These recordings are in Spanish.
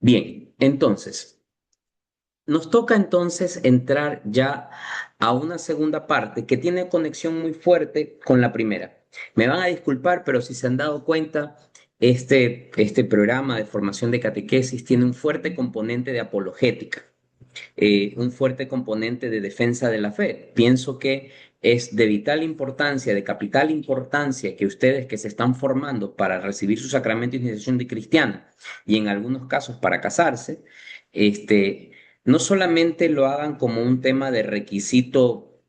Bien, entonces, nos toca entonces entrar ya a una segunda parte que tiene conexión muy fuerte con la primera. Me van a disculpar, pero si se han dado cuenta, este programa de formación de catequesis tiene un fuerte componente de apologética, un fuerte componente de defensa de la fe. Pienso que es de vital importancia, de capital importancia que ustedes que se están formando para recibir su sacramento de iniciación de cristiana y en algunos casos para casarse, este, no solamente lo hagan como un tema de requisito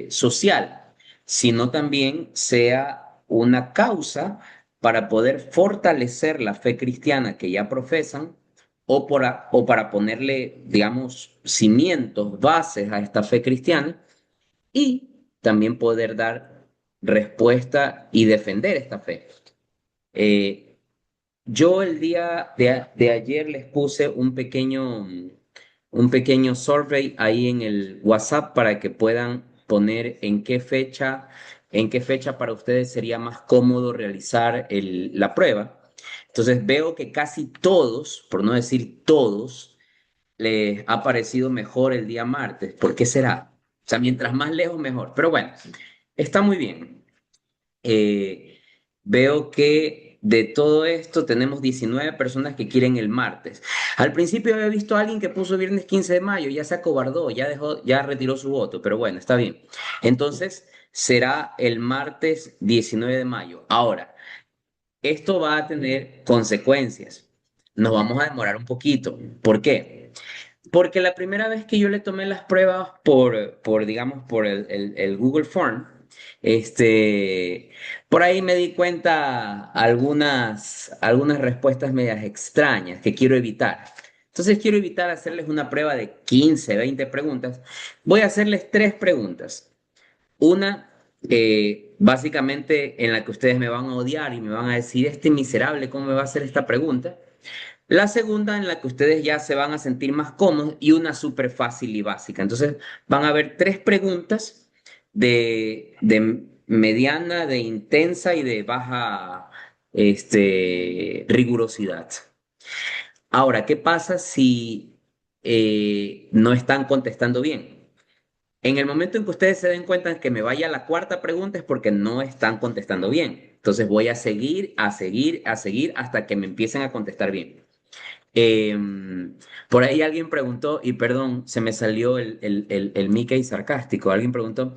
social, sino también sea una causa para poder fortalecer la fe cristiana que ya profesan o para ponerle, digamos, cimientos, bases a esta fe cristiana y también poder dar respuesta y defender esta fe. Eh, yo el día de ayer les puse un pequeño survey ahí en el WhatsApp para que puedan poner en qué fecha para ustedes sería más cómodo realizar la prueba. Entonces veo que casi todos, por no decir todos, les ha parecido mejor el día martes. ¿Por qué será? O sea, mientras más lejos, mejor. Pero bueno, está muy bien. Eh, veo que de todo esto tenemos 19 personas que quieren el martes. Al principio había visto a alguien que puso viernes 15 de mayo, ya se acobardó, ya dejó, ya retiró su voto, pero bueno, está bien. Entonces será el martes 19 de mayo. Ahora, esto va a tener consecuencias. Nos vamos a demorar un poquito. ¿Por qué? Porque la primera vez que yo le tomé las pruebas digamos, por el Google Form, por ahí me di cuenta algunas respuestas medias extrañas que quiero evitar. Entonces quiero evitar hacerles una prueba de 15, 20 preguntas. Voy a hacerles tres preguntas. Una, básicamente en la que ustedes me van a odiar y me van a decir, este miserable, ¿cómo me va a hacer esta pregunta? La segunda en la que ustedes ya se van a sentir más cómodos y una súper fácil y básica. Entonces van a haber tres preguntas de mediana, de intensa y de baja rigurosidad. Ahora, ¿qué pasa si no están contestando bien? En el momento en que ustedes se den cuenta que me vaya a la cuarta pregunta es porque no están contestando bien. Entonces voy a seguir, a seguir, a seguir hasta que me empiecen a contestar bien. Por ahí alguien preguntó, y perdón, se me salió el Mickey sarcástico. Alguien preguntó,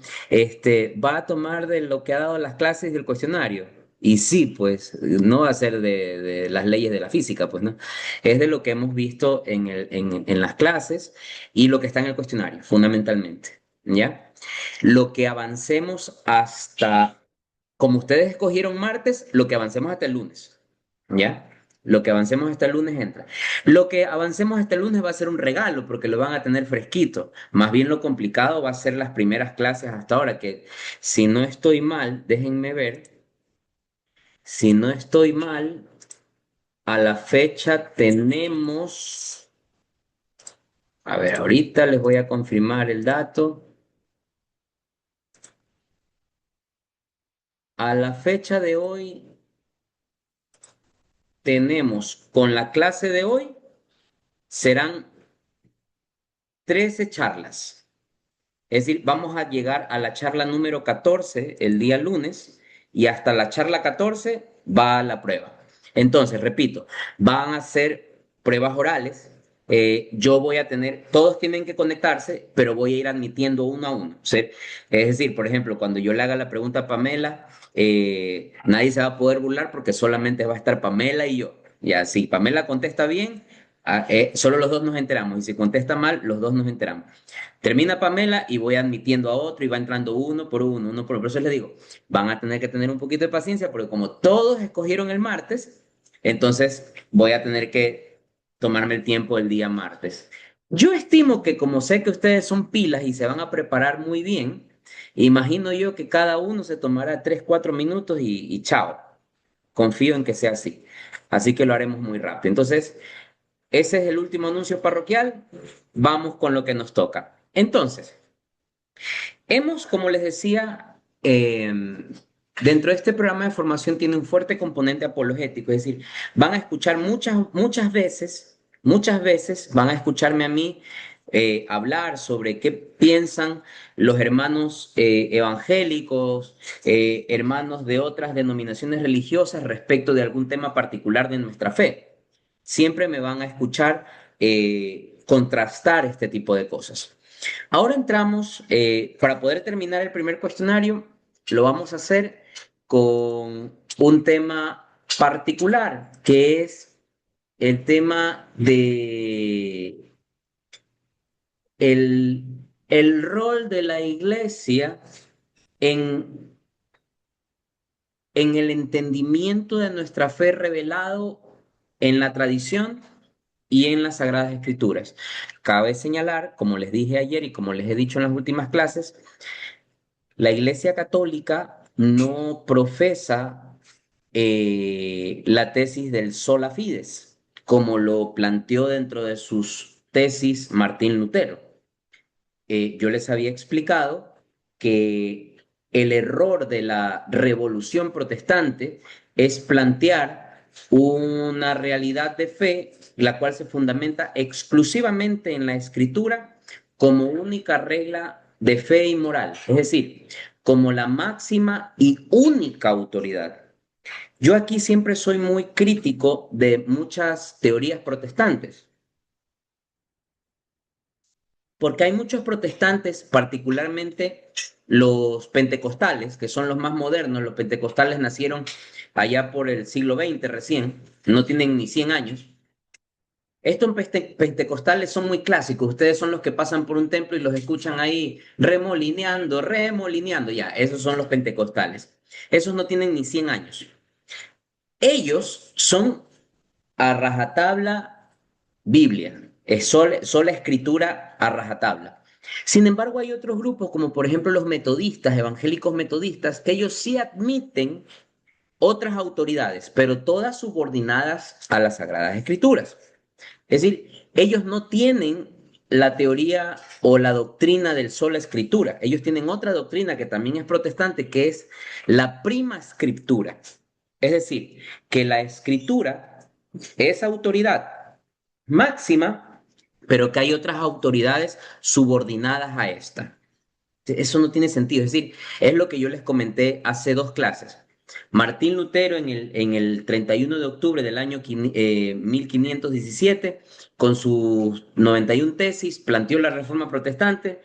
¿va a tomar de lo que ha dado las clases del cuestionario? Y sí, pues, no va a ser de las leyes de la física, pues, ¿no? Es de lo que hemos visto en las clases y lo que está en el cuestionario, fundamentalmente, ¿ya? Lo que avancemos hasta, como ustedes escogieron martes, lo que avancemos hasta el lunes, ¿ya? Lo que avancemos hasta el lunes entra. Lo que avancemos hasta el lunes va a ser un regalo porque lo van a tener fresquito. Más bien lo complicado va a ser las primeras clases hasta ahora, que si no estoy mal, déjenme ver, si no estoy mal, a la fecha tenemos, a ver, ahorita les voy a confirmar el dato. A la fecha de hoy tenemos, con la clase de hoy, serán 13 charlas. Es decir, vamos a llegar a la charla número 14 el día lunes y hasta la charla 14 va la prueba. Entonces, repito, van a ser pruebas orales. Yo voy a tener, todos tienen que conectarse, pero voy a ir admitiendo uno a uno. ¿Sí? Es decir, por ejemplo, cuando yo le haga la pregunta a Pamela, nadie se va a poder burlar porque solamente va a estar Pamela y yo. Ya, si Pamela contesta bien, solo los dos nos enteramos. Y si contesta mal, los dos nos enteramos. Termina Pamela y voy admitiendo a otro y va entrando uno por uno, uno por uno. Por eso les digo, van a tener que tener un poquito de paciencia porque como todos escogieron el martes, entonces voy a tener que tomarme el tiempo el día martes. Yo estimo que como sé que ustedes son pilas y se van a preparar muy bien, imagino yo que cada uno se tomará 3, 4 minutos y chao. Confío en que sea así. Así que lo haremos muy rápido. Entonces, ese es el último anuncio parroquial. Vamos con lo que nos toca. Entonces, como les decía, dentro de este programa de formación tiene un fuerte componente apologético, es decir, van a escuchar muchas veces van a escucharme a mí hablar sobre qué piensan los hermanos evangélicos, hermanos de otras denominaciones religiosas respecto de algún tema particular de nuestra fe. Siempre me van a escuchar contrastar este tipo de cosas. Ahora entramos, para poder terminar el primer cuestionario, lo vamos a hacer con un tema particular, que es el tema de el rol de la iglesia en, en el entendimiento de nuestra fe revelado en la tradición y en las Sagradas Escrituras. Cabe señalar, como les dije ayer y como les he dicho en las últimas clases, la Iglesia Católica no profesa la tesis del sola fides, como lo planteó dentro de sus tesis Martín Lutero. Yo les había explicado que el error de la revolución protestante es plantear una realidad de fe, la cual se fundamenta exclusivamente en la escritura como única regla de fe y moral, es decir, como la máxima y única autoridad. Yo aquí siempre soy muy crítico de muchas teorías protestantes, porque hay muchos protestantes, particularmente los pentecostales, que son los más modernos. Los pentecostales nacieron allá por el siglo XX recién, no tienen ni 100 años. Estos pentecostales son muy clásicos. Ustedes son los que pasan por un templo y los escuchan ahí remolineando, remolineando. Ya, esos son los pentecostales. Esos no tienen ni 100 años. Ellos son a rajatabla Biblia, es sola escritura a rajatabla. Sin embargo, hay otros grupos, como por ejemplo los metodistas, evangélicos metodistas, que ellos sí admiten otras autoridades, pero todas subordinadas a las Sagradas Escrituras. Es decir, ellos no tienen la teoría o la doctrina del sola escritura. Ellos tienen otra doctrina que también es protestante, que es la prima escritura. Es decir, que la escritura es autoridad máxima, pero que hay otras autoridades subordinadas a esta. Eso no tiene sentido. Es decir, es lo que yo les comenté hace dos clases. Martín Lutero en el 31 de octubre del año 1517, con sus 91 tesis, planteó la Reforma Protestante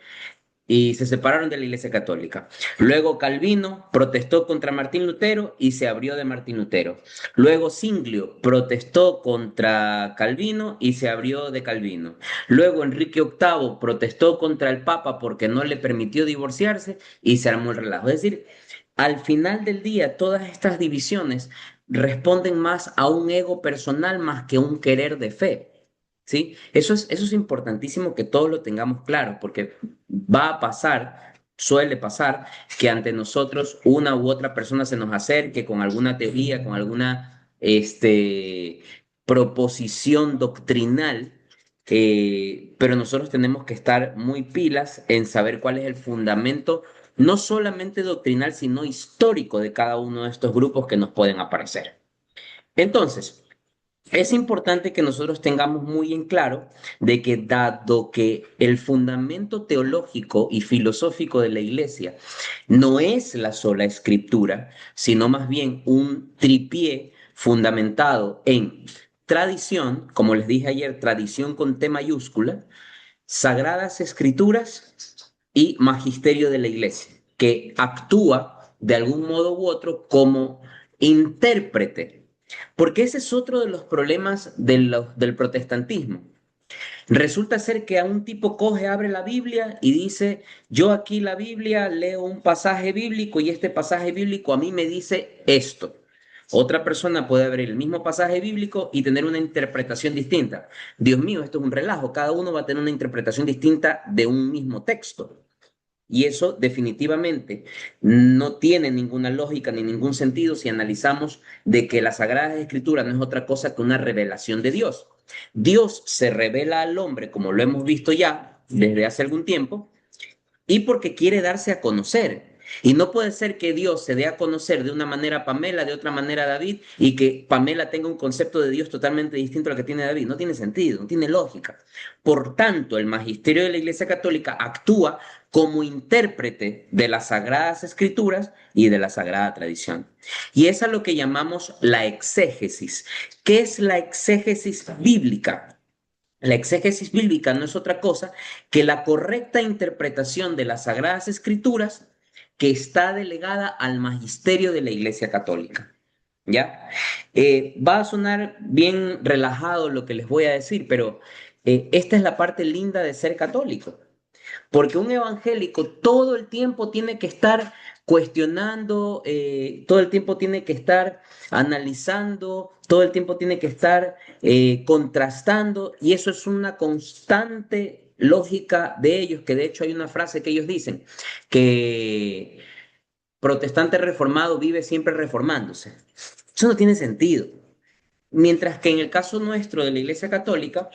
y se separaron de la Iglesia Católica. Luego Calvino protestó contra Martín Lutero y se abrió de Martín Lutero. Luego Zwinglio protestó contra Calvino y se abrió de Calvino. Luego Enrique VIII protestó contra el Papa porque no le permitió divorciarse y se armó el relajo. Es decir, al final del día, todas estas divisiones responden más a un ego personal más que un querer de fe. ¿Sí? Eso es importantísimo que todos lo tengamos claro, porque va a pasar, suele pasar, que ante nosotros una u otra persona se nos acerque con alguna teoría, con alguna proposición doctrinal, pero nosotros tenemos que estar muy pilas en saber cuál es el fundamento, no solamente doctrinal, sino histórico de cada uno de estos grupos que nos pueden aparecer. Entonces, es importante que nosotros tengamos muy en claro de que dado que el fundamento teológico y filosófico de la iglesia no es la sola escritura, sino más bien un tripié fundamentado en tradición, como les dije ayer, tradición con T mayúscula, sagradas escrituras y magisterio de la iglesia, que actúa de algún modo u otro como intérprete, porque ese es otro de los problemas del protestantismo. Resulta ser que a un tipo coge, abre la Biblia y dice, yo aquí la Biblia leo un pasaje bíblico y este pasaje bíblico a mí me dice esto. Otra persona puede abrir el mismo pasaje bíblico y tener una interpretación distinta. Dios mío, esto es un relajo. Cada uno va a tener una interpretación distinta de un mismo texto. Y eso definitivamente no tiene ninguna lógica ni ningún sentido si analizamos de que la Sagrada Escritura no es otra cosa que una revelación de Dios. Dios se revela al hombre, como lo hemos visto ya desde hace algún tiempo, y porque quiere darse a conocer. Y no puede ser que Dios se dé a conocer de una manera a Pamela, de otra manera a David, y que Pamela tenga un concepto de Dios totalmente distinto al que tiene David. No tiene sentido, no tiene lógica. Por tanto, el magisterio de la Iglesia Católica actúa como intérprete de las Sagradas Escrituras y de la Sagrada Tradición. Y es a lo que llamamos la exégesis. ¿Qué es la exégesis bíblica? La exégesis bíblica no es otra cosa que la correcta interpretación de las Sagradas Escrituras que está delegada al magisterio de la Iglesia Católica. ¿Ya? Va a sonar bien relajado lo que les voy a decir, pero esta es la parte linda de ser católico. Porque un evangélico todo el tiempo tiene que estar cuestionando, todo el tiempo tiene que estar analizando, todo el tiempo tiene que estar contrastando, y eso es una constante lógica de ellos, que de hecho hay una frase que ellos dicen, que protestante reformado vive siempre reformándose. Eso no tiene sentido. Mientras que en el caso nuestro de la Iglesia Católica,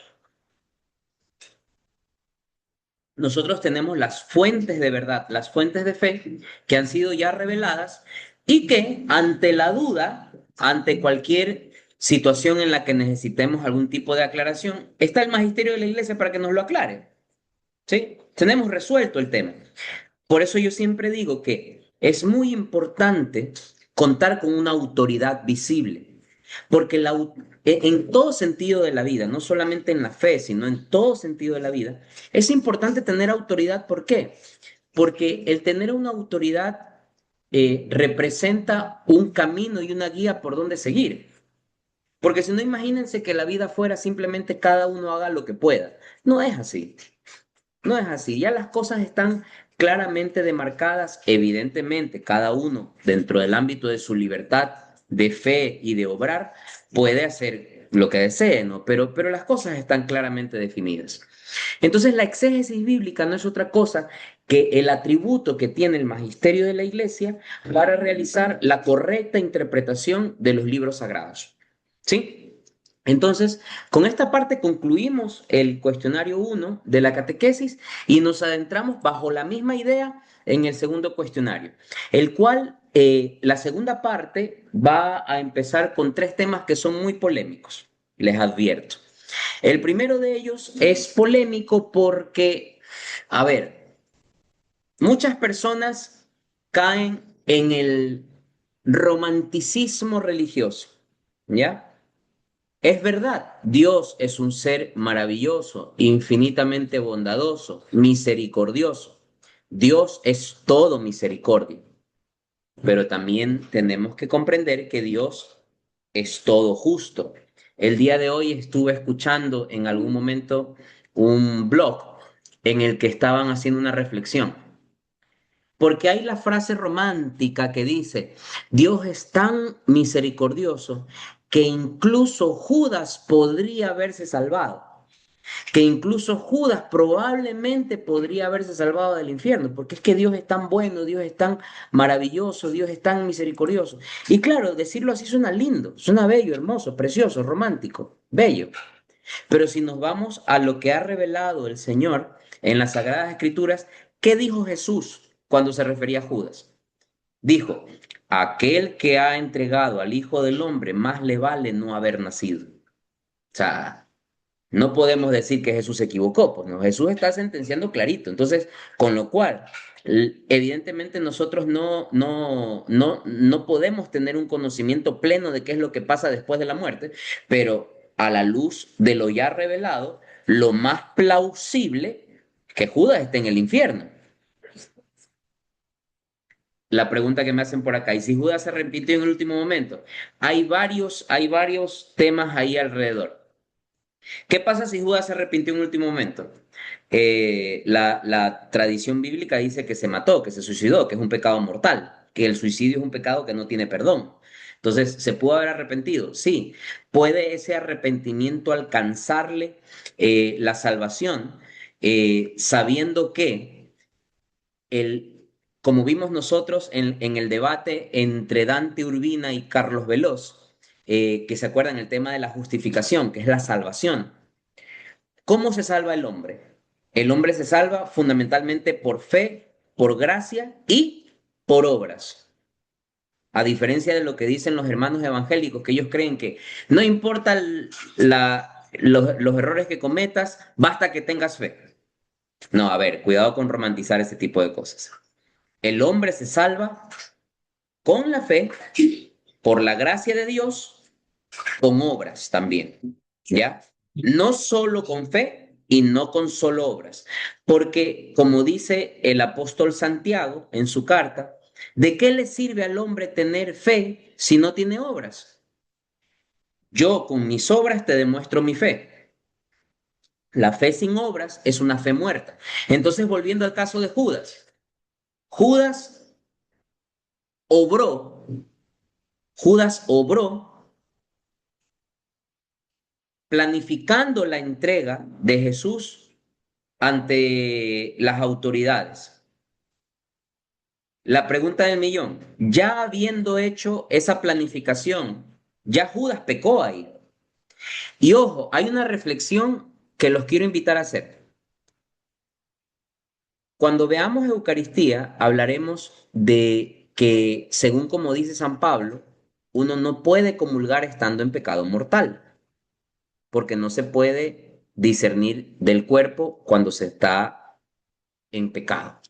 nosotros tenemos las fuentes de verdad, las fuentes de fe que han sido ya reveladas y que ante la duda, ante cualquier situación en la que necesitemos algún tipo de aclaración, está el magisterio de la iglesia para que nos lo aclare. ¿Sí? Tenemos resuelto el tema. Por eso yo siempre digo que es muy importante contar con una autoridad visible. Porque en todo sentido de la vida, no solamente en la fe, sino en todo sentido de la vida, es importante tener autoridad. ¿Por qué? Porque el tener una autoridad representa un camino y una guía por donde seguir. Porque si no, imagínense que la vida fuera simplemente cada uno haga lo que pueda. No es así. No es así. Ya las cosas están claramente demarcadas, evidentemente, cada uno dentro del ámbito de su libertad de fe y de obrar puede hacer lo que desee, ¿no? Pero las cosas están claramente definidas. Entonces, la exégesis bíblica no es otra cosa que el atributo que tiene el magisterio de la Iglesia para realizar la correcta interpretación de los libros sagrados. ¿Sí? Entonces, con esta parte concluimos el cuestionario uno de la catequesis y nos adentramos bajo la misma idea en el segundo cuestionario, el cual, la segunda parte va a empezar con tres temas que son muy polémicos, les advierto. El primero de ellos es polémico porque, a ver, muchas personas caen en el romanticismo religioso, ¿ya? Es verdad, Dios es un ser maravilloso, infinitamente bondadoso, misericordioso. Dios es todo misericordia, pero también tenemos que comprender que Dios es todo justo. El día de hoy estuve escuchando en algún momento un blog en el que estaban haciendo una reflexión. Porque hay la frase romántica que dice, Dios es tan misericordioso que incluso Judas podría haberse salvado, que incluso Judas probablemente podría haberse salvado del infierno, porque es que Dios es tan bueno, Dios es tan maravilloso, Dios es tan misericordioso. Y claro, decirlo así suena lindo, suena bello, hermoso, precioso, romántico, bello. Pero si nos vamos a lo que ha revelado el Señor en las Sagradas Escrituras, ¿qué dijo Jesús cuando se refería a Judas? Dijo, aquel que ha entregado al Hijo del Hombre, más le vale no haber nacido. O sea, no podemos decir que Jesús se equivocó, pues no, Jesús está sentenciando clarito. Entonces, con lo cual, evidentemente nosotros no podemos tener un conocimiento pleno de qué es lo que pasa después de la muerte, pero a la luz de lo ya revelado, lo más plausible que Judas esté en el infierno. La pregunta que me hacen por acá, ¿y si Judas se arrepintió en el último momento? Hay varios temas ahí alrededor. ¿Qué pasa si Judas se arrepintió en último momento? La tradición bíblica dice que se mató, que se suicidó, que es un pecado mortal, que el suicidio es un pecado que no tiene perdón. Entonces, ¿se pudo haber arrepentido? Sí. ¿Puede ese arrepentimiento alcanzarle la salvación, sabiendo que el, como vimos nosotros en el debate entre Dante Urbina y Carlos Veloz, que se acuerdan el tema de la justificación, que es la salvación? ¿Cómo se salva el hombre? El hombre se salva fundamentalmente por fe, por gracia y por obras. A diferencia de lo que dicen los hermanos evangélicos, que ellos creen que no importa los errores que cometas, basta que tengas fe. No, a ver, cuidado con romantizar ese tipo de cosas. El hombre se salva con la fe, por la gracia de Dios, con obras también, ¿ya? No solo con fe y no con solo obras, porque como dice el apóstol Santiago en su carta, ¿de qué le sirve al hombre tener fe si no tiene obras? Yo con mis obras te demuestro mi fe. La fe sin obras es una fe muerta. Entonces, volviendo al caso de Judas, Judas obró, Judas obró planificando la entrega de Jesús ante las autoridades. La pregunta del millón, ya habiendo hecho esa planificación, ya Judas pecó ahí. Y ojo, hay una reflexión que los quiero invitar a hacer. Cuando veamos Eucaristía, hablaremos de que, según como dice San Pablo, uno no puede comulgar estando en pecado mortal, porque no se puede discernir del cuerpo cuando se está en pecado.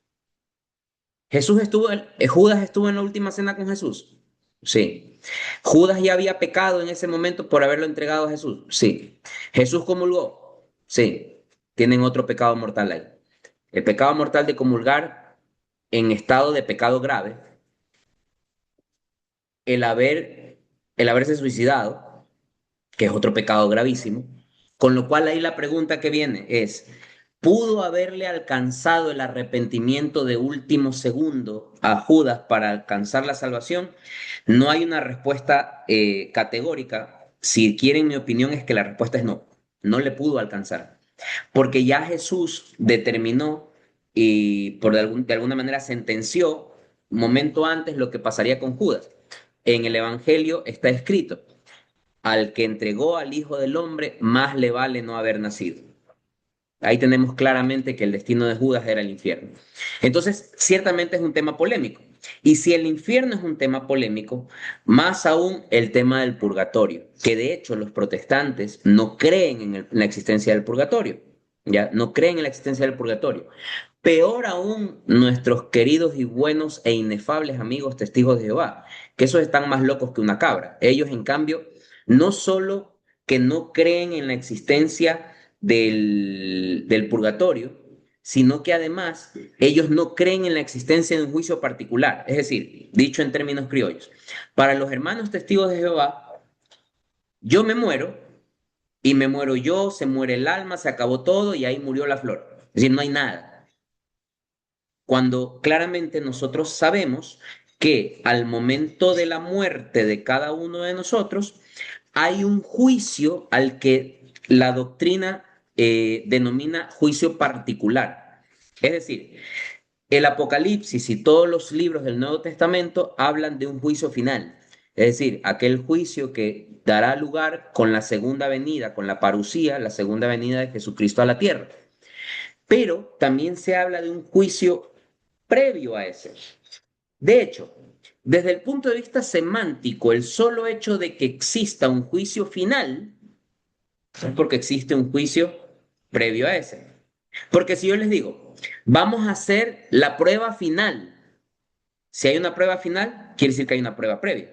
Judas estuvo en la última cena con Jesús. Sí. Judas ya había pecado en ese momento por haberlo entregado a Jesús. Sí. Jesús comulgó. Sí. Tienen otro pecado mortal ahí. El pecado mortal de comulgar en estado de pecado grave, el haber, el haberse suicidado, que es otro pecado gravísimo. Con lo cual ahí la pregunta que viene es, ¿pudo haberle alcanzado el arrepentimiento de último segundo a Judas para alcanzar la salvación? No hay una respuesta categórica. Si quieren mi opinión es que la respuesta es no, no le pudo alcanzar, porque ya Jesús determinó y de alguna manera sentenció momento antes lo que pasaría con Judas. En el Evangelio está escrito, al que entregó al Hijo del Hombre, más le vale no haber nacido. Ahí tenemos claramente que el destino de Judas era el infierno. Entonces, ciertamente es un tema polémico. Y si el infierno es un tema polémico, más aún el tema del purgatorio, que de hecho los protestantes no creen en la existencia del purgatorio, ¿ya? No creen en la existencia del purgatorio. Peor aún, nuestros queridos y buenos e inefables amigos testigos de Jehová, que esos están más locos que una cabra. Ellos, en cambio, no solo que no creen en la existencia del purgatorio, sino que además ellos no creen en la existencia de un juicio particular. Es decir, dicho en términos criollos, para los hermanos testigos de Jehová, yo me muero y me muero yo, se muere el alma, se acabó todo y ahí murió la flor. Es decir, no hay nada. Cuando claramente nosotros sabemos que al momento de la muerte de cada uno de nosotros hay un juicio al que la doctrina denomina juicio particular. Es decir, el Apocalipsis y todos los libros del Nuevo Testamento hablan de un juicio final. Es decir, aquel juicio que dará lugar con la segunda venida, con la parusía, la segunda venida de Jesucristo a la tierra. Pero también se habla de un juicio previo a ese. De hecho, desde el punto de vista semántico, el solo hecho de que exista un juicio final es porque existe un juicio previo a ese. Porque si yo les digo, vamos a hacer la prueba final, si hay una prueba final, quiere decir que hay una prueba previa.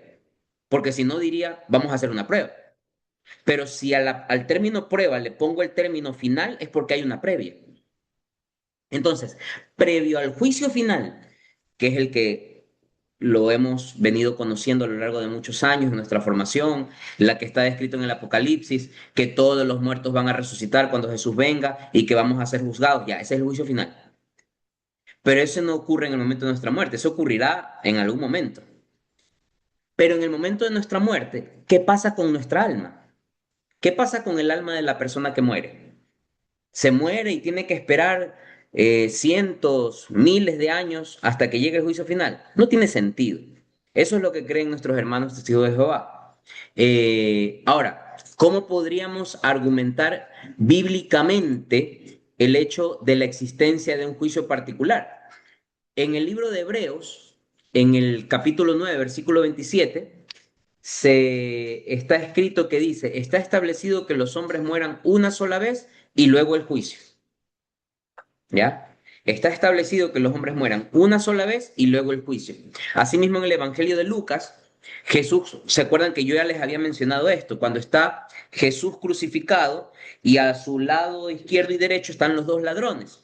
Porque si no diría, vamos a hacer una prueba. Pero si al término prueba le pongo el término final, es porque hay una previa. Entonces, previo al juicio final, que es el que lo hemos venido conociendo a lo largo de muchos años en nuestra formación, la que está descrito en el Apocalipsis, que todos los muertos van a resucitar cuando Jesús venga y que vamos a ser juzgados, ya, ese es el juicio final. Pero eso no ocurre en el momento de nuestra muerte, eso ocurrirá en algún momento. Pero en el momento de nuestra muerte, ¿qué pasa con nuestra alma? ¿Qué pasa con el alma de la persona que muere? Se muere y tiene que esperar cientos, miles de años hasta que llegue el juicio final. No tiene sentido. Eso es lo que creen nuestros hermanos testigos de Jehová. Ahora, ¿cómo podríamos argumentar bíblicamente el hecho de la existencia de un juicio particular? En el libro de Hebreos en el capítulo 9 versículo 27 se está escrito que dice, está establecido que los hombres mueran una sola vez y luego el juicio, ¿ya? Está establecido que los hombres mueran una sola vez y luego el juicio. Asimismo, en el Evangelio de Lucas, Jesús, ¿se acuerdan que yo ya les había mencionado esto? Cuando está Jesús crucificado y a su lado izquierdo y derecho están los dos ladrones.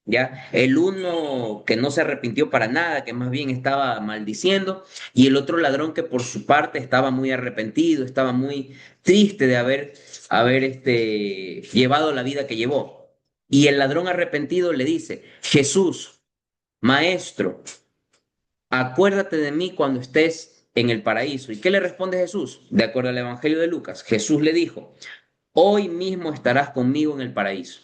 ¿Ya? El uno que no se arrepintió para nada, que más bien estaba maldiciendo, y el otro ladrón que por su parte estaba muy arrepentido, estaba muy triste de haber llevado la vida que llevó. Y el ladrón arrepentido le dice, Jesús, maestro, acuérdate de mí cuando estés en el paraíso. ¿Y qué le responde Jesús? De acuerdo al Evangelio de Lucas, Jesús le dijo, hoy mismo estarás conmigo en el paraíso.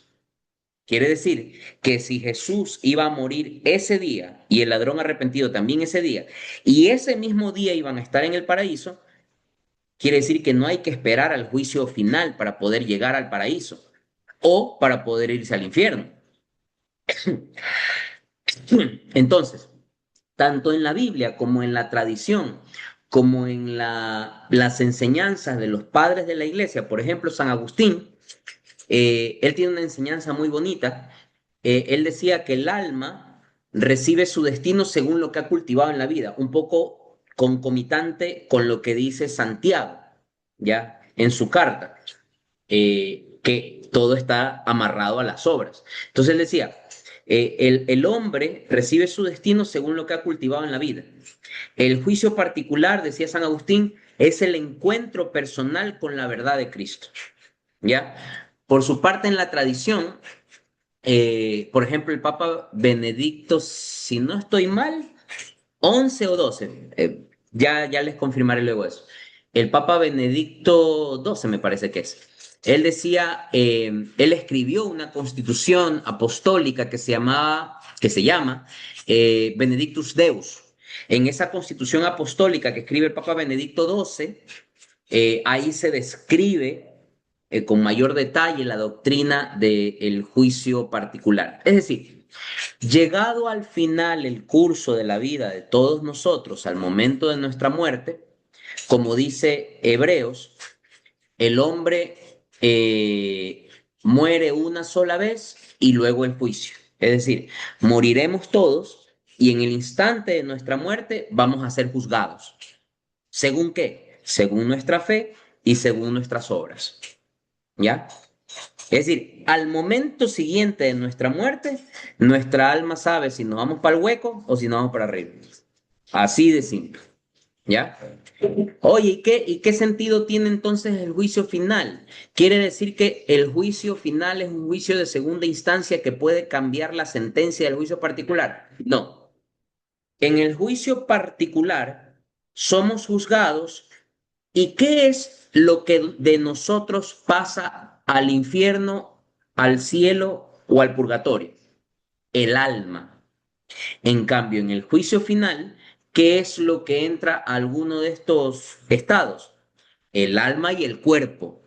Quiere decir que si Jesús iba a morir ese día y el ladrón arrepentido también ese día, y ese mismo día iban a estar en el paraíso, quiere decir que no hay que esperar al juicio final para poder llegar al paraíso o para poder irse al infierno. Entonces, tanto en la Biblia como en la tradición, como en las enseñanzas de los padres de la iglesia, por ejemplo, San Agustín, él tiene una enseñanza muy bonita. Él decía que el alma recibe su destino según lo que ha cultivado en la vida, un poco concomitante con lo que dice Santiago, ¿ya? En su carta, que todo está amarrado a las obras. Entonces él decía, el hombre recibe su destino según lo que ha cultivado en la vida. El juicio particular, decía San Agustín, es el encuentro personal con la verdad de Cristo. ¿Ya? Por su parte, en la tradición, por ejemplo, el Papa Benedicto, si no estoy mal, 11 o 12, ya les confirmaré luego eso. El Papa Benedicto 12 me parece que es. Él decía, él escribió una constitución apostólica que se llama Benedictus Deus. En esa constitución apostólica que escribe el Papa Benedicto 12, ahí se describe con mayor detalle la doctrina del juicio particular. Es decir, llegado al final el curso de la vida de todos nosotros, al momento de nuestra muerte, como dice Hebreos, el hombre muere una sola vez y luego el juicio. Es decir, moriremos todos y en el instante de nuestra muerte vamos a ser juzgados. ¿Según qué? Según nuestra fe y según nuestras obras. ¿Ya? Es decir, al momento siguiente de nuestra muerte, nuestra alma sabe si nos vamos para el hueco o si nos vamos para arriba. Así de simple. ¿Ya? Oye, ¿y qué sentido tiene entonces el juicio final? ¿Quiere decir que el juicio final es un juicio de segunda instancia que puede cambiar la sentencia del juicio particular? No. En el juicio particular somos juzgados. ¿Y qué es lo que de nosotros pasa al infierno, al cielo o al purgatorio? El alma. En cambio, en el juicio final, ¿qué es lo que entra a alguno de estos estados? El alma y el cuerpo.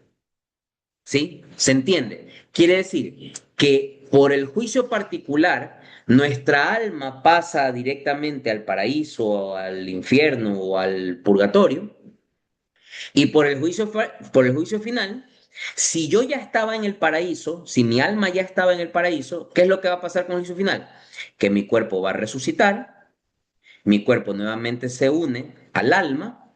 ¿Sí? ¿Se entiende? Quiere decir que por el juicio particular, nuestra alma pasa directamente al paraíso, al infierno o al purgatorio. Y por el juicio final, si yo ya estaba en el paraíso, si mi alma ya estaba en el paraíso, ¿qué es lo que va a pasar con el juicio final? Que mi cuerpo va a resucitar, mi cuerpo nuevamente se une al alma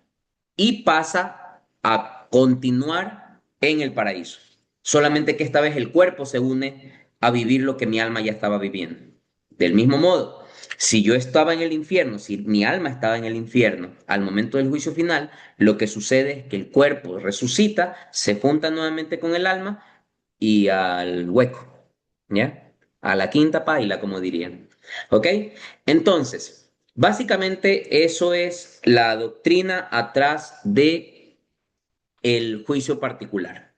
y pasa a continuar en el paraíso. Solamente que esta vez el cuerpo se une a vivir lo que mi alma ya estaba viviendo. Del mismo modo, si yo estaba en el infierno, si mi alma estaba en el infierno, al momento del juicio final, lo que sucede es que el cuerpo resucita, se junta nuevamente con el alma y al hueco, ¿ya? A la quinta paila, como dirían. ¿Ok? Entonces, básicamente eso es la doctrina atrás de el juicio particular.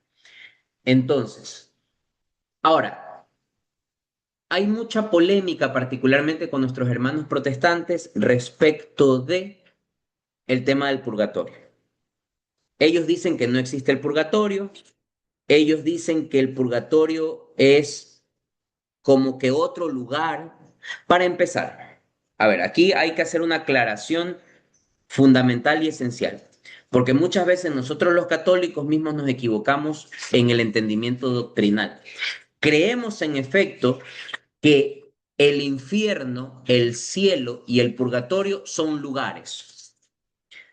Entonces, ahora, hay mucha polémica, particularmente con nuestros hermanos protestantes, respecto de el tema del purgatorio. Ellos dicen que no existe el purgatorio, ellos dicen que el purgatorio es como que otro lugar. Para empezar, A ver, aquí hay que hacer una aclaración fundamental y esencial, porque muchas veces nosotros los católicos mismos nos equivocamos en el entendimiento doctrinal. Creemos en efecto que el infierno, el cielo y el purgatorio son lugares.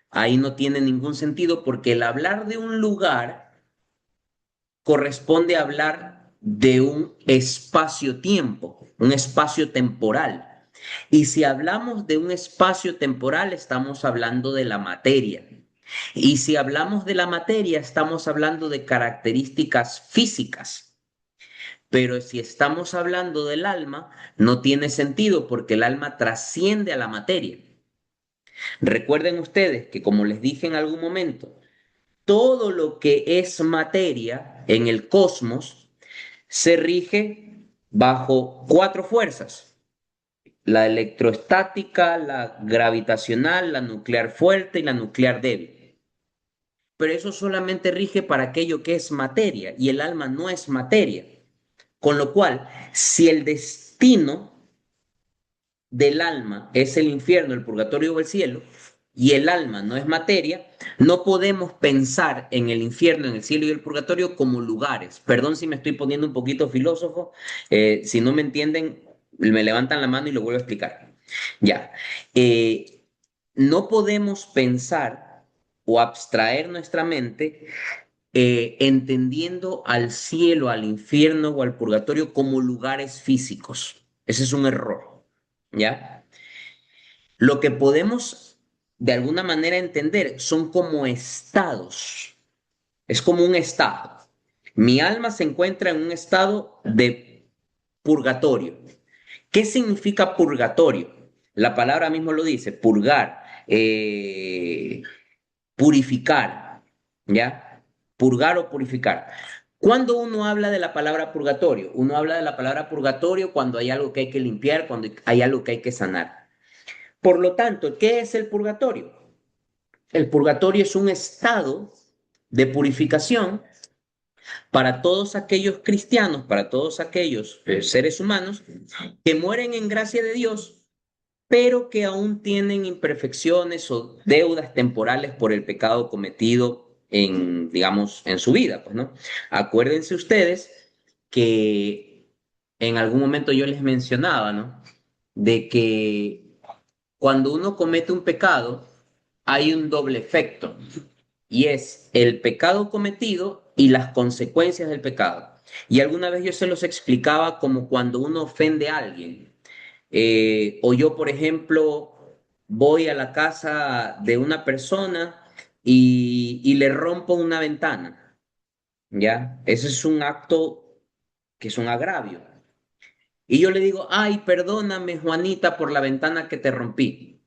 Ahí no tiene ningún sentido porque el hablar de un lugar corresponde a hablar de un espacio-tiempo, un espacio temporal. Y si hablamos de un espacio temporal, estamos hablando de la materia. Y si hablamos de la materia, estamos hablando de características físicas. Pero si estamos hablando del alma, no tiene sentido porque el alma trasciende a la materia. Recuerden ustedes que, como les dije en algún momento, todo lo que es materia en el cosmos se rige bajo cuatro fuerzas: la electrostática, la gravitacional, la nuclear fuerte y la nuclear débil. Pero eso solamente rige para aquello que es materia y el alma no es materia. Con lo cual, si el destino del alma es el infierno, el purgatorio o el cielo, y el alma no es materia, no podemos pensar en el infierno, en el cielo y el purgatorio como lugares. Perdón si me estoy poniendo un poquito filósofo, si no me entienden, me levantan la mano y lo vuelvo a explicar. Ya. Eh, no podemos pensar o abstraer nuestra mente entendiendo al cielo, al infierno o al purgatorio como lugares físicos. Ese es un error, ¿ya? Lo que podemos de alguna manera entender son como estados. Es como un estado. Mi alma se encuentra en un estado de purgatorio. ¿Qué significa purgatorio? La palabra mismo lo dice: purgar, purificar, ¿ya? Purgar o purificar. Cuando uno habla de la palabra purgatorio, uno habla de la palabra purgatorio cuando hay algo que hay que limpiar, cuando hay algo que hay que sanar. Por lo tanto, ¿qué es el purgatorio? El purgatorio es un estado de purificación para todos aquellos cristianos, para todos aquellos seres humanos que mueren en gracia de Dios, pero que aún tienen imperfecciones o deudas temporales por el pecado cometido en, digamos, en su vida, pues, ¿no? Acuérdense ustedes que en algún momento yo les mencionaba, ¿no? De que cuando uno comete un pecado, hay un doble efecto, y es el pecado cometido y las consecuencias del pecado. Y alguna vez yo se los explicaba como cuando uno ofende a alguien. O yo, por ejemplo, voy a la casa de una persona y le rompo una ventana, ¿ya? Ese es un acto que es un agravio. Y yo le digo: ay, perdóname, Juanita, por la ventana que te rompí.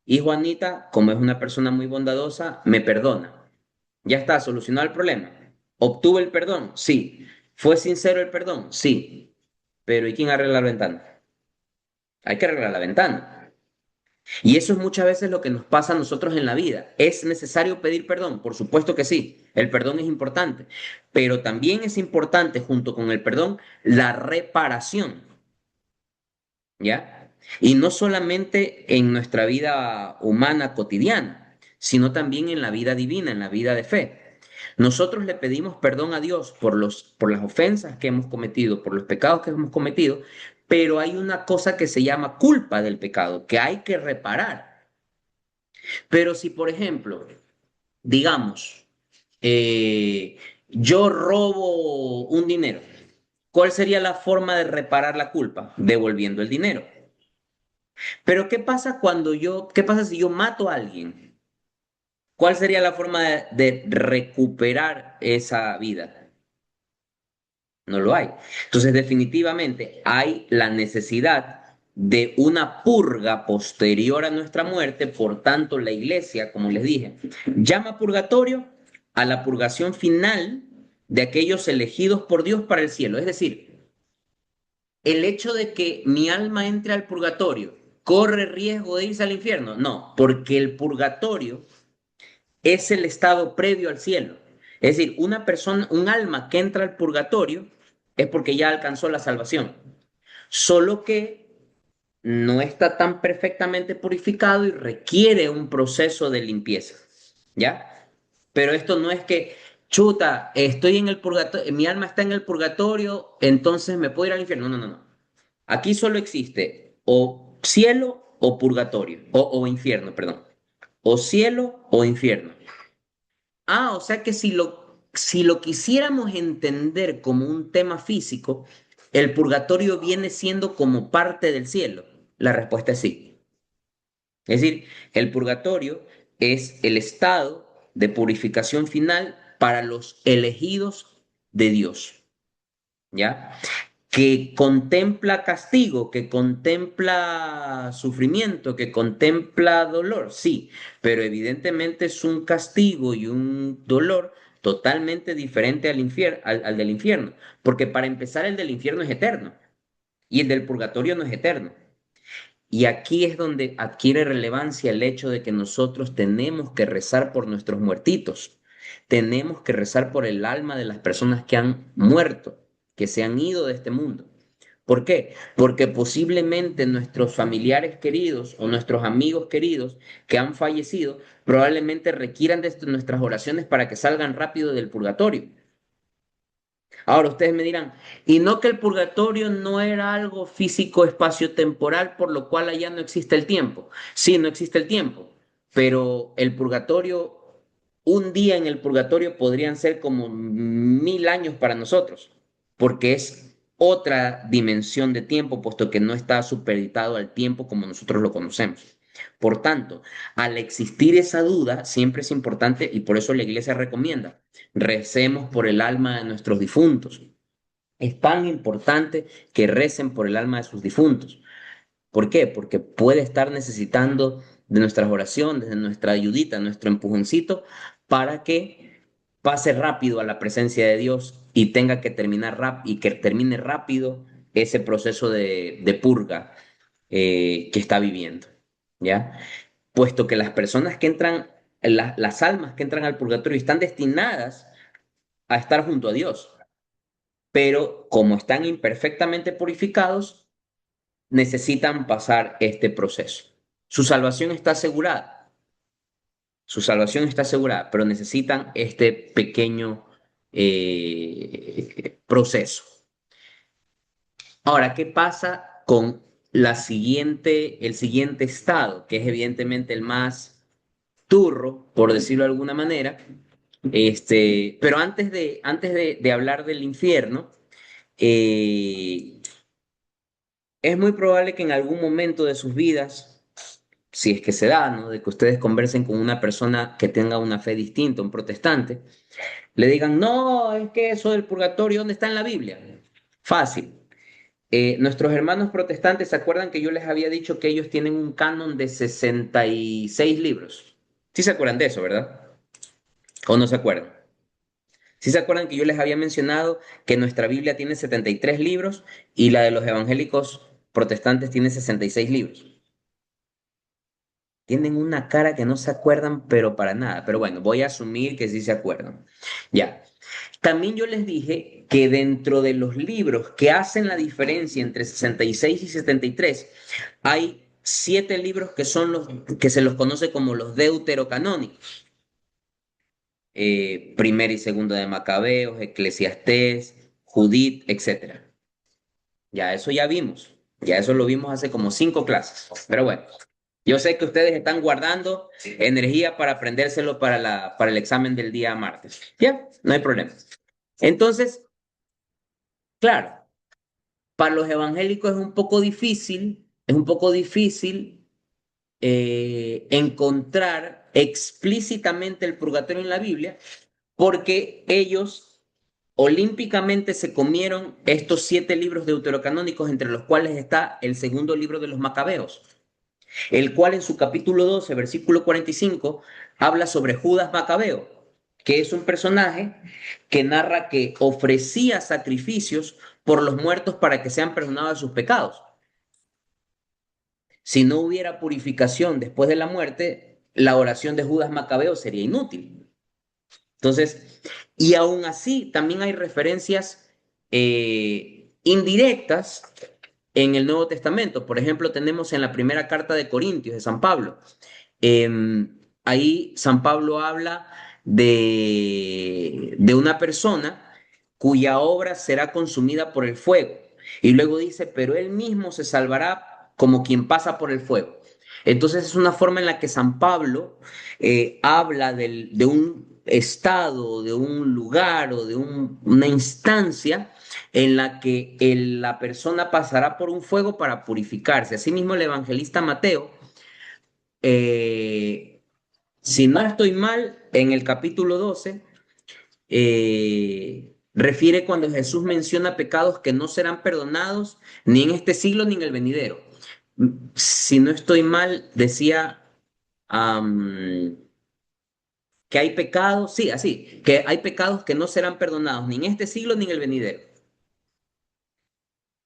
Y Juanita, como es una persona muy bondadosa, me perdona. Ya está, solucionó el problema. ¿Obtuve el perdón? Sí. ¿Fue sincero el perdón? Sí. Pero ¿y quién arregla la ventana? Hay que arreglar la ventana. Y eso es muchas veces lo que nos pasa a nosotros en la vida. ¿Es necesario pedir perdón? Por supuesto que sí. El perdón es importante. Pero también es importante, junto con el perdón, la reparación. ¿Ya? Y no solamente en nuestra vida humana cotidiana, sino también en la vida divina, en la vida de fe. Nosotros le pedimos perdón a Dios por las ofensas que hemos cometido, por los pecados que hemos cometido, pero hay una cosa que se llama culpa del pecado, que hay que reparar. Pero si, por ejemplo, digamos, eh, yo robo un dinero, ¿cuál sería la forma de reparar la culpa? Devolviendo el dinero. Pero qué pasa si yo mato a alguien? ¿Cuál sería la forma de recuperar esa vida? No lo hay. Entonces, definitivamente hay la necesidad de una purga posterior a nuestra muerte. Por tanto, la iglesia, como les dije, llama purgatorio a la purgación final de aquellos elegidos por Dios para el cielo. Es decir, el hecho de que mi alma entre al purgatorio corre riesgo de irse al infierno. No, porque el purgatorio es el estado previo al cielo. Es decir, una persona, un alma que entra al purgatorio es porque ya alcanzó la salvación. Solo que no está tan perfectamente purificado y requiere un proceso de limpieza, ¿ya? Pero esto no es que, chuta, estoy en el purgatorio, mi alma está en el purgatorio, entonces me puedo ir al infierno. No, no, no. Aquí solo existe o cielo o purgatorio, o infierno, perdón. O cielo o infierno. Ah, o sea que si lo quisiéramos entender como un tema físico, el purgatorio viene siendo como parte del cielo. La respuesta es sí. Es decir, el purgatorio es el estado de purificación final para los elegidos de Dios, ¿ya? Que contempla castigo, que contempla sufrimiento, que contempla dolor, sí, pero evidentemente es un castigo y un dolor totalmente diferente al del infierno, porque para empezar el del infierno es eterno y el del purgatorio no es eterno. Y aquí es donde adquiere relevancia el hecho de que nosotros tenemos que rezar por nuestros muertitos, tenemos que rezar por el alma de las personas que han muerto, que se han ido de este mundo. ¿Por qué? Porque posiblemente nuestros familiares queridos o nuestros amigos queridos que han fallecido probablemente requieran de nuestras oraciones para que salgan rápido del purgatorio. Ahora ustedes me dirán, y no que el purgatorio no era algo físico espacio-temporal, por lo cual allá no existe el tiempo. Sí, no existe el tiempo, pero el purgatorio, un día en el purgatorio podrían ser como 1000 años para nosotros, porque es otra dimensión de tiempo, puesto que no está supeditado al tiempo como nosotros lo conocemos. Por tanto, al existir esa duda, siempre es importante y por eso la iglesia recomienda recemos por el alma de nuestros difuntos. Es tan importante que recen por el alma de sus difuntos. ¿Por qué? Porque puede estar necesitando de nuestras oraciones, de nuestra ayudita, nuestro empujoncito, para que pase rápido a la presencia de Dios y tenga que terminar y que termine rápido ese proceso de purga que está viviendo. ¿Ya? Puesto que las personas que entran, las almas que entran al purgatorio están destinadas a estar junto a Dios, pero como están imperfectamente purificados, necesitan pasar este proceso. Su salvación está asegurada, su salvación está asegurada, pero necesitan este pequeño proceso. Ahora, ¿qué pasa con el siguiente estado, que es evidentemente el más turro, por decirlo de alguna manera? Pero antes de hablar del infierno, eh, es muy probable que en algún momento de sus vidas, si es que se da, ¿no? De que ustedes conversen con una persona que tenga una fe distinta, un protestante, le digan, no, es que eso del purgatorio, ¿dónde está en la Biblia? Fácil. Nuestros hermanos protestantes, ¿se acuerdan que yo les había dicho que ellos tienen un canon de 66 libros? Sí se acuerdan de eso, ¿verdad? ¿O no se acuerdan? ¿Sí se acuerdan que yo les había mencionado que nuestra Biblia tiene 73 libros y la de los evangélicos protestantes tiene 66 libros? Tienen una cara que no se acuerdan, pero para nada. Pero bueno, voy a asumir que sí se acuerdan. Ya. También yo les dije que dentro de los libros que hacen la diferencia entre 66 y 73, hay 7 libros que son los que se los conoce como los deuterocanónicos. Primera y segunda de Macabeos, Eclesiastés, Judith, etcétera. Ya eso ya vimos. Ya eso lo vimos hace como 5 clases. Pero bueno. Yo sé que ustedes están guardando energía para aprendérselo para el examen del día martes. Ya, no hay problema. Entonces, claro, para los evangélicos es un poco difícil encontrar explícitamente el purgatorio en la Biblia, porque ellos olímpicamente se comieron estos 7 libros deuterocanónicos, entre los cuales está el segundo libro de los Macabeos, el cual en su capítulo 12, versículo 45, habla sobre Judas Macabeo, que es un personaje que narra que ofrecía sacrificios por los muertos para que sean perdonados de sus pecados. Si no hubiera purificación después de la muerte, la oración de Judas Macabeo sería inútil. Entonces, y aún así, también hay referencias indirectas en el Nuevo Testamento. Por ejemplo, tenemos en la primera carta de Corintios de San Pablo. Ahí San Pablo habla de una persona cuya obra será consumida por el fuego. Y luego dice, pero él mismo se salvará como quien pasa por el fuego. Entonces es una forma en la que San Pablo habla de un estado, de un lugar o de una instancia en la que la persona pasará por un fuego para purificarse. Asimismo, el evangelista Mateo, eh, si no estoy mal, en el capítulo 12, refiere cuando Jesús menciona pecados que no serán perdonados ni en este siglo ni en el venidero. Si no estoy mal, decía am, que hay pecados, sí, así, que hay pecados que no serán perdonados ni en este siglo ni en el venidero.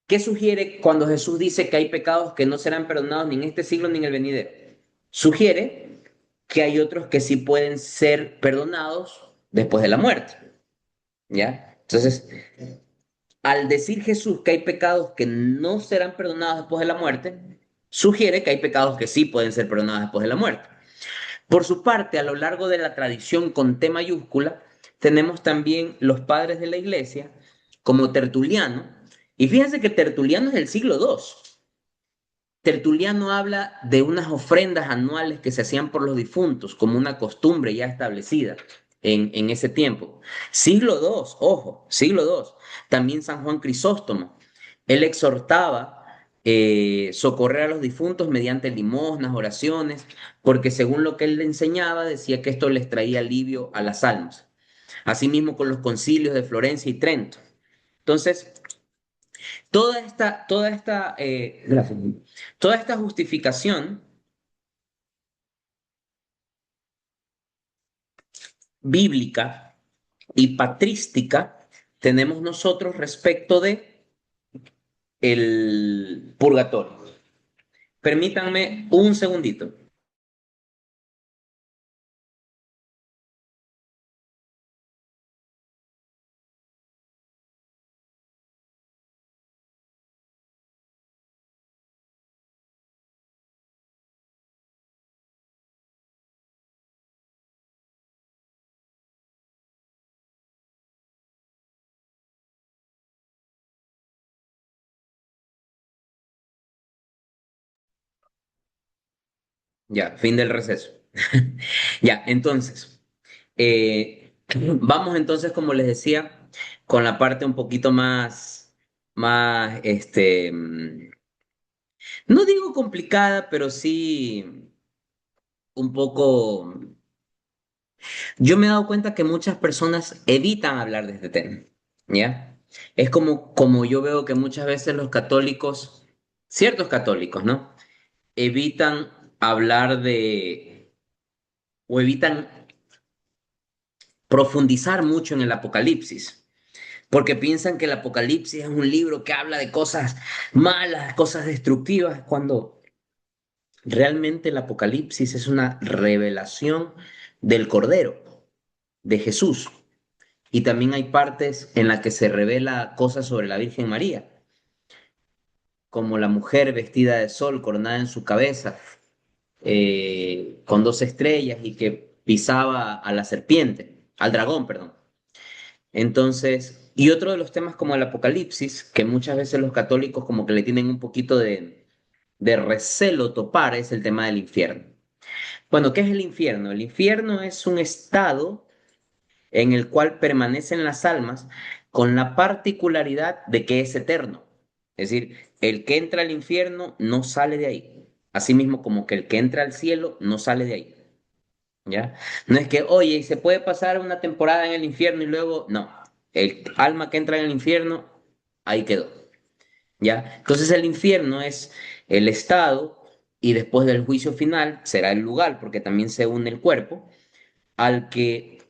¿Qué sugiere cuando Jesús dice que hay pecados que no serán perdonados ni en este siglo ni en el venidero? Sugiere que hay otros que sí pueden ser perdonados después de la muerte, ¿ya? Entonces, al decir Jesús que hay pecados que no serán perdonados después de la muerte, sugiere que hay pecados que sí pueden ser perdonados después de la muerte. Por su parte, a lo largo de la tradición con T mayúscula, tenemos también los padres de la iglesia, como Tertuliano, y fíjense que Tertuliano es del siglo II. Tertuliano habla de unas ofrendas anuales que se hacían por los difuntos como una costumbre ya establecida en ese tiempo. Siglo II, ojo, siglo II. También San Juan Crisóstomo. Él exhortaba socorrer a los difuntos mediante limosnas, oraciones, porque según lo que él le enseñaba, decía que esto les traía alivio a las almas. Asimismo con los concilios de Florencia y Trento. Entonces, gracias. Toda esta justificación bíblica y patrística tenemos nosotros respecto de el purgatorio. Permítanme un segundito. Ya, fin del receso. Ya, entonces, vamos entonces, como les decía, con la parte un poquito más, no digo complicada, pero sí un poco. Yo me he dado cuenta que muchas personas evitan hablar de este tema, ¿ya? Es como yo veo que muchas veces los católicos, ciertos católicos, ¿no? Evitan hablar o evitan profundizar mucho en el Apocalipsis, porque piensan que el Apocalipsis es un libro que habla de cosas malas, cosas destructivas, cuando realmente el Apocalipsis es una revelación del Cordero, de Jesús. Y también hay partes en las que se revela cosas sobre la Virgen María, como la mujer vestida de sol, coronada en su cabeza, con dos estrellas y que pisaba a la serpiente, al dragón, perdón. Entonces, y otro de los temas como el Apocalipsis, que muchas veces los católicos como que le tienen un poquito de recelo topar, es el tema del infierno. Bueno, ¿qué es el infierno? El infierno es un estado en el cual permanecen las almas con la particularidad de que es eterno. Es decir, el que entra al infierno no sale de ahí. Asimismo como que el que entra al cielo no sale de ahí. ¿Ya? No es que, oye, y se puede pasar una temporada en el infierno y luego, no. El alma que entra en el infierno, ahí quedó. ¿Ya? Entonces el infierno es el estado y después del juicio final será el lugar, porque también se une el cuerpo, al que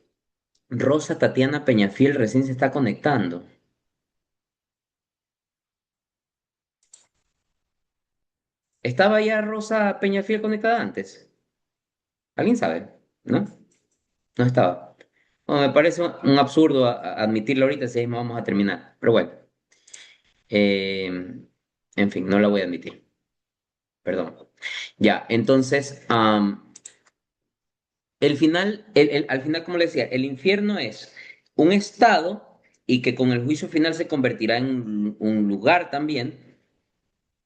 Rosa Tatiana Peñafiel recién se está conectando. ¿Estaba ya Rosa Peñafiel conectada antes? ¿Alguien sabe? ¿No? No estaba. Bueno, me parece un absurdo admitirlo ahorita, si ahí vamos a terminar. Pero bueno. En fin, no la voy a admitir. Perdón. Ya, entonces, al final, como le decía, el infierno es un estado y que con el juicio final se convertirá en un lugar también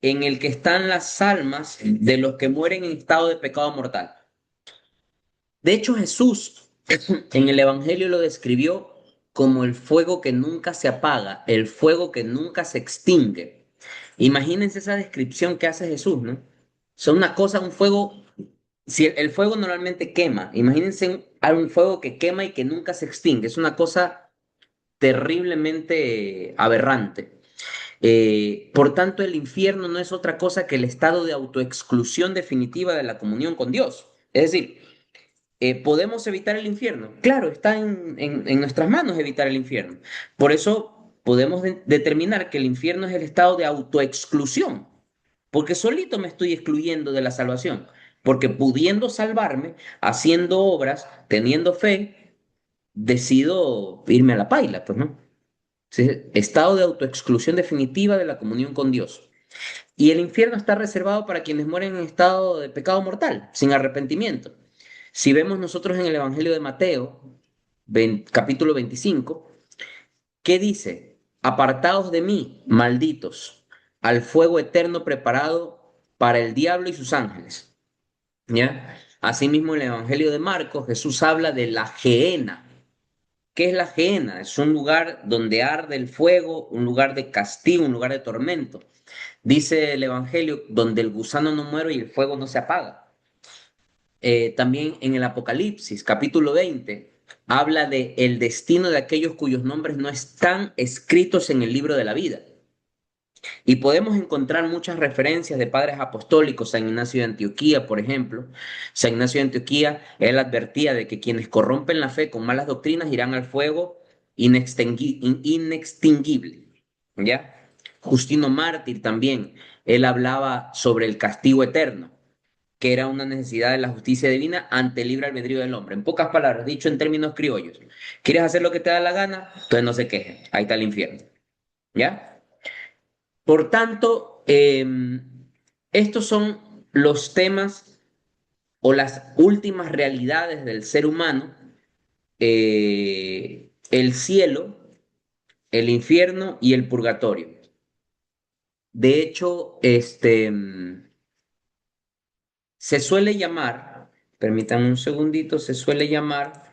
en el que están las almas de los que mueren en estado de pecado mortal. De hecho, Jesús en el Evangelio lo describió como el fuego que nunca se apaga, el fuego que nunca se extingue. Imagínense esa descripción que hace Jesús, ¿no? Son una cosa, un fuego, si el fuego normalmente quema, imagínense un fuego que quema y que nunca se extingue, es una cosa terriblemente aberrante. Por tanto, el infierno no es otra cosa que el estado de autoexclusión definitiva de la comunión con Dios. Es decir, ¿podemos evitar el infierno? Claro, está en nuestras manos evitar el infierno. Por eso podemos determinar que el infierno es el estado de autoexclusión, porque solito me estoy excluyendo de la salvación, porque pudiendo salvarme, haciendo obras, teniendo fe, decido irme a la paila, pues no. Sí, estado de autoexclusión definitiva de la comunión con Dios. Y el infierno está reservado para quienes mueren en estado de pecado mortal, sin arrepentimiento. Si vemos nosotros en el Evangelio de Mateo, capítulo 25, ¿qué dice? Apartaos de mí, malditos, al fuego eterno preparado para el diablo y sus ángeles. ¿Ya? Asimismo, en el Evangelio de Marcos, Jesús habla de la gehenna. ¿Qué es la gehenna? Es un lugar donde arde el fuego, un lugar de castigo, un lugar de tormento. Dice el Evangelio, donde el gusano no muere y el fuego no se apaga. También en el Apocalipsis, capítulo 20, habla de el destino de aquellos cuyos nombres no están escritos en el libro de la vida. Y podemos encontrar muchas referencias de padres apostólicos, San Ignacio de Antioquía, por ejemplo. San Ignacio de Antioquía, él advertía de que quienes corrompen la fe con malas doctrinas irán al fuego inextinguible. ¿Ya? Justino Mártir también, él hablaba sobre el castigo eterno, que era una necesidad de la justicia divina ante el libre albedrío del hombre. En pocas palabras, dicho en términos criollos, ¿quieres hacer lo que te da la gana? Entonces no se queje, ahí está el infierno. ¿Ya? Por tanto, estos son los temas o las últimas realidades del ser humano, el cielo, el infierno y el purgatorio. De hecho, se suele llamar, permítanme un segundito, se suele llamar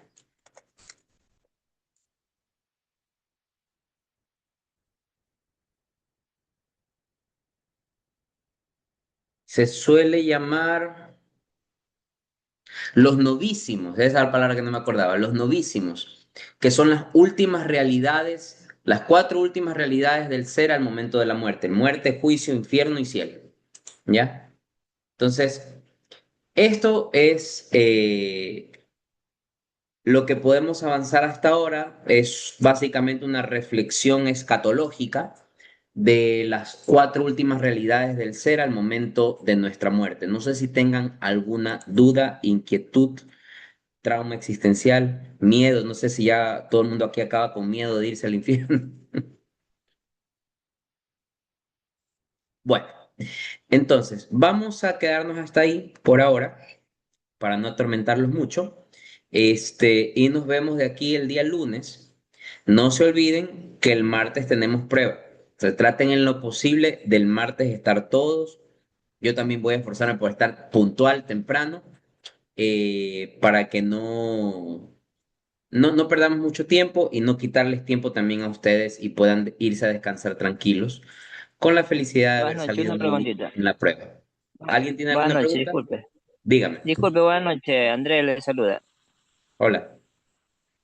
los novísimos, esa es la palabra que no me acordaba, los novísimos, que son las últimas realidades, las cuatro últimas realidades del ser al momento de la muerte, juicio, infierno y cielo. ¿Ya? Entonces, esto es lo que podemos avanzar hasta ahora, es básicamente una reflexión escatológica de las cuatro últimas realidades del ser al momento de nuestra muerte. No sé si tengan alguna duda, inquietud, trauma existencial, miedo, no sé si ya todo el mundo aquí acaba con miedo de irse al infierno. Bueno, entonces, vamos a quedarnos hasta ahí por ahora, para no atormentarlos mucho. Y nos vemos de aquí el día lunes. No se olviden que el martes tenemos prueba. Se traten en lo posible del martes estar todos. Yo también voy a esforzarme por estar puntual, temprano, para que no perdamos mucho tiempo y no quitarles tiempo también a ustedes y puedan irse a descansar tranquilos con la felicidad de Buenas haber noches, salido una muy bien preguntita. en la prueba. ¿Alguien tiene Buenas alguna noches, pregunta? disculpe. Dígame. Disculpe, buenas noches, Andrés le saluda. Hola.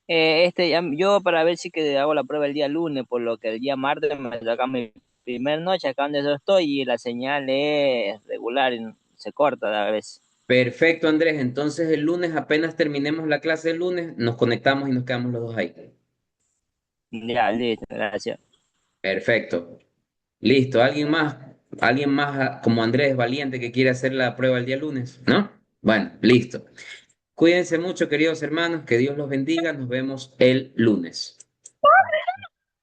Yo para ver si que hago la prueba el día lunes, por lo que el día martes me toca mi primer noche acá donde yo estoy y la señal es regular y se corta a veces. Perfecto, Andrés. Entonces el lunes, apenas terminemos la clase el lunes, nos conectamos y nos quedamos los dos ahí. Ya, listo, gracias. Perfecto. Listo. ¿Alguien más? ¿Alguien más como Andrés Valiente que quiere hacer la prueba el día lunes? ¿No? Bueno, listo. Cuídense mucho, queridos hermanos. Que Dios los bendiga. Nos vemos el lunes.